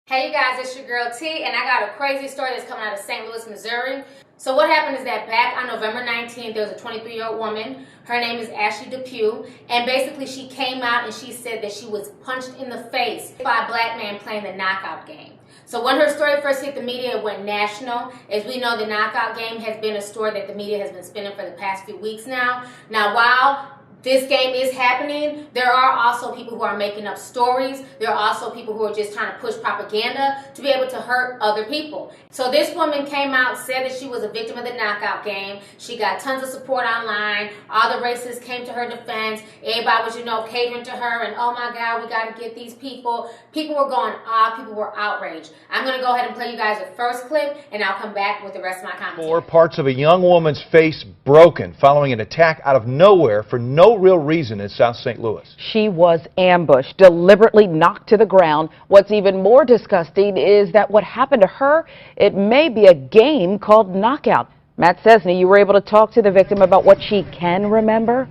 Hey you guys, it's your girl T, and I got a crazy story that's coming out of St. Louis, Missouri. So what happened is that back on November 19th, there was a 23-year-old woman. Her name is Ashley Depew, and basically she came out and she said that she was punched in the face by a black man playing the knockout game. So when her story first hit the media, it went national. As we know, the knockout game has been a story that the media has been spinning for the past few weeks now. Now, while this game is happening, there are also people who are making up stories. There are also people who are just trying to push propaganda to be able to hurt other people. So this woman came out, said that she was a victim of the knockout game. She got tons of support online. All the racists came to her defense. Everybody was, catering to her and, oh my God, we got to get these people. People were going off. People were outraged. I'm going to go ahead and play you guys the first clip, and I'll come back with the rest of my commentary. 4 parts of a young woman's face broken following an attack out of nowhere for no real reason in South St. Louis. She was ambushed, deliberately knocked to the ground. What's even more disgusting is that what happened to her, it may be a game called knockout. Matt Cesney, you were able to talk to the victim about what she can remember?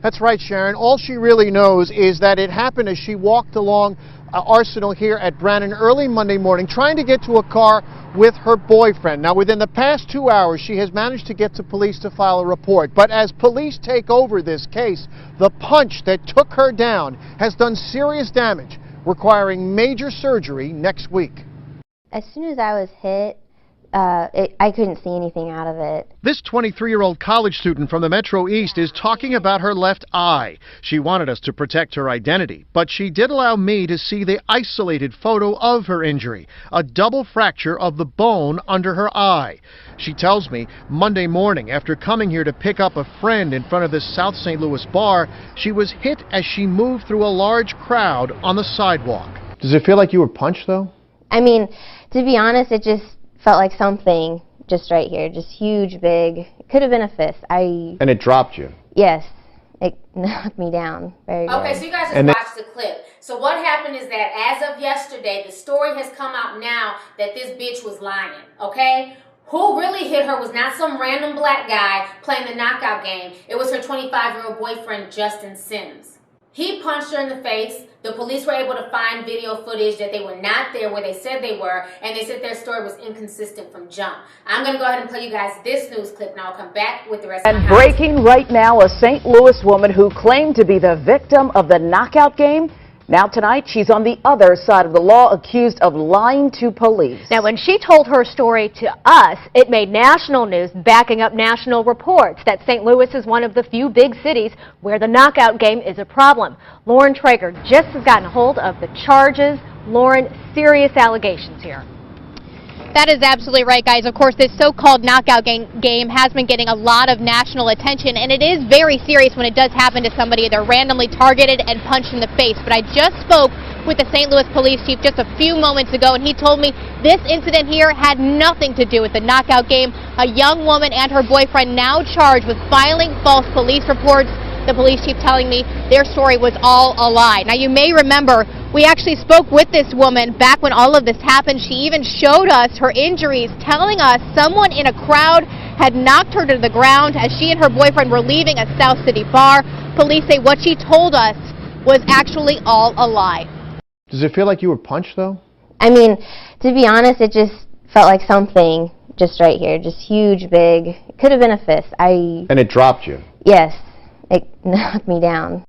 That's right, Sharon. All she really knows is that it happened as she walked along Arsenal here at Brannan early Monday morning, trying to get to a car with her boyfriend. Now, within the past 2 hours, she has managed to get to police to file a report. But as police take over this case, the punch that took her down has done serious damage, requiring major surgery next week. As soon as I was hit, I couldn't see anything out of it. This 23-year-old college student from the Metro East is talking about her left eye. She wanted us to protect her identity, but she did allow me to see the isolated photo of her injury, a double fracture of the bone under her eye. She tells me Monday morning, after coming here to pick up a friend in front of this South St. Louis bar, she was hit as she moved through a large crowd on the sidewalk. Does it feel like you were punched, though? I mean, to be honest, it just felt like something just right here, just huge, big. It could have been a fist. And it dropped you? Yes. It knocked me down very good. Okay, so you guys just watched the clip. So what happened is that as of yesterday, the story has come out now that this bitch was lying, okay? Who really hit her was not some random black guy playing the knockout game. It was her 25-year-old boyfriend, Justin Sims. He punched her in the face. The police were able to find video footage that they were not there where they said they were, and they said their story was inconsistent from jump. I'm going to go ahead and play you guys this news clip, and I'll come back with the rest of my commentary. Breaking right now, a St. Louis woman who claimed to be the victim of the knockout game. Now tonight, she's on the other side of the law, accused of lying to police. Now, when she told her story to us, it made national news, backing up national reports that St. Louis is one of the few big cities where the knockout game is a problem. Lauren Traeger just has gotten a hold of the charges. Lauren, serious allegations here. That is absolutely right, guys. Of course, this so-called knockout game has been getting a lot of national attention, and it is very serious when it does happen to somebody. They're randomly targeted and punched in the face. But I just spoke with the St. Louis police chief just a few moments ago, and he told me this incident here had nothing to do with the knockout game. A young woman and her boyfriend now charged with filing false police reports. The police chief telling me their story was all a lie. Now, you may remember we actually spoke with this woman back when all of this happened. She even showed us her injuries, telling us someone in a crowd had knocked her to the ground as she and her boyfriend were leaving a South City bar. Police say what she told us was actually all a lie. Does it feel like you were punched, though? I mean, to be honest, it just felt like something just right here, just huge, big. It could have been a fist. And it dropped you? Yes. It knocked me down.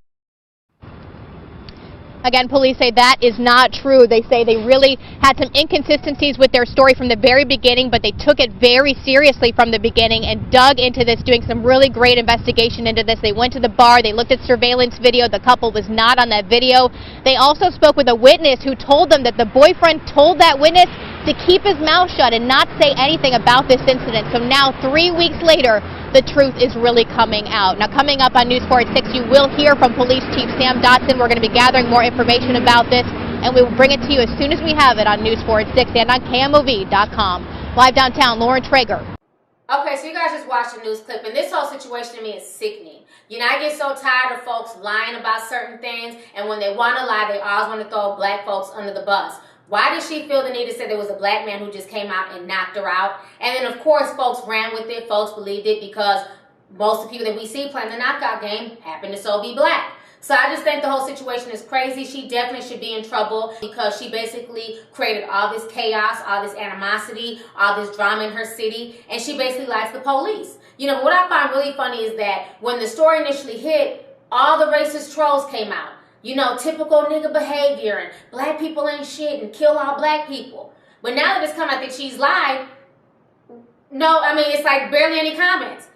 Again, police say that is not true. They say they really had some inconsistencies with their story from the very beginning, but they took it very seriously from the beginning and dug into this, doing some really great investigation into this. They went to the bar, they looked at surveillance video. The couple was not on that video. They also spoke with a witness who told them that the boyfriend told that witness to keep his mouth shut and not say anything about this incident. So now, 3 weeks later, the truth is really coming out. Now, coming up on News 4 at 6, you will hear from Police Chief Sam Dotson. We're going to be gathering more information about this, and we will bring it to you as soon as we have it on News 4 at 6 and on KMOV.com. Live downtown, Lauren Traeger. Okay, so you guys just watched the news clip, and this whole situation to me is sickening. I get so tired of folks lying about certain things, and when they want to lie, they always want to throw black folks under the bus. Why did she feel the need to say there was a black man who just came out and knocked her out? And then, of course, folks ran with it. Folks believed it because most of the people that we see playing the knockout game happen to so be black. So I just think the whole situation is crazy. She definitely should be in trouble because she basically created all this chaos, all this animosity, all this drama in her city, and she basically lies to the police. You know, what I find really funny is that when the story initially hit, all the racist trolls came out. You know, typical nigga behavior and black people ain't shit and kill all black people. But now that it's come out that she's lied, no, I mean, it's like barely any comments.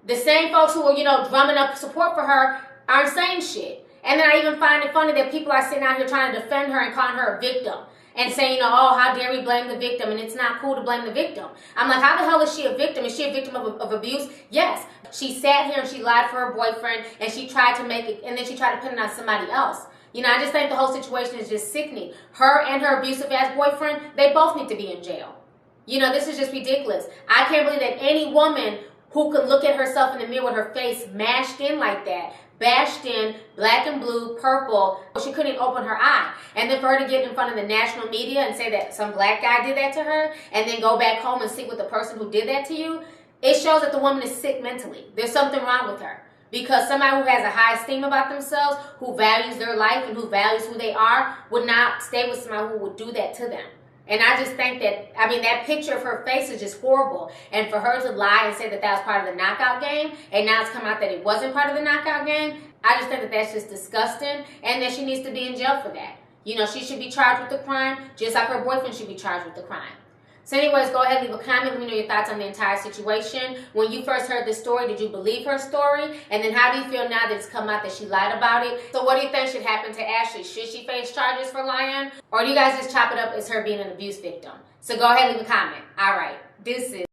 The same folks who were, you know, drumming up support for her aren't saying shit. And then I even find it funny that people are sitting out here trying to defend her and calling her a victim. And saying, you know, oh, how dare we blame the victim, and it's not cool to blame the victim. I'm like, how the hell is she a victim? Is she a victim of abuse? Yes. She sat here and she lied for her boyfriend, and she tried to make it, and then she tried to pin it on somebody else. You know, I just think the whole situation is just sickening. Her and her abusive-ass boyfriend, they both need to be in jail. You know, this is just ridiculous. I can't believe that any woman who could look at herself in the mirror with her face mashed in like that, bashed in, black and blue, purple, she couldn't even open her eye. And then for her to get in front of the national media and say that some black guy did that to her, and then go back home and sit with the person who did that to you, it shows that the woman is sick mentally. There's something wrong with her. Because somebody who has a high esteem about themselves, who values their life and who values who they are, would not stay with somebody who would do that to them. And I just think that, I mean, that picture of her face is just horrible. And for her to lie and say that that was part of the knockout game, and now it's come out that it wasn't part of the knockout game, I just think that that's just disgusting, and that she needs to be in jail for that. You know, she should be charged with the crime, just like her boyfriend should be charged with the crime. So anyways, go ahead, leave a comment, let me know your thoughts on the entire situation. When you first heard this story, did you believe her story? And then how do you feel now that it's come out that she lied about it? So what do you think should happen to Ashley? Should she face charges for lying? Or do you guys just chop it up as her being an abuse victim? So go ahead, leave a comment. All right, deuces.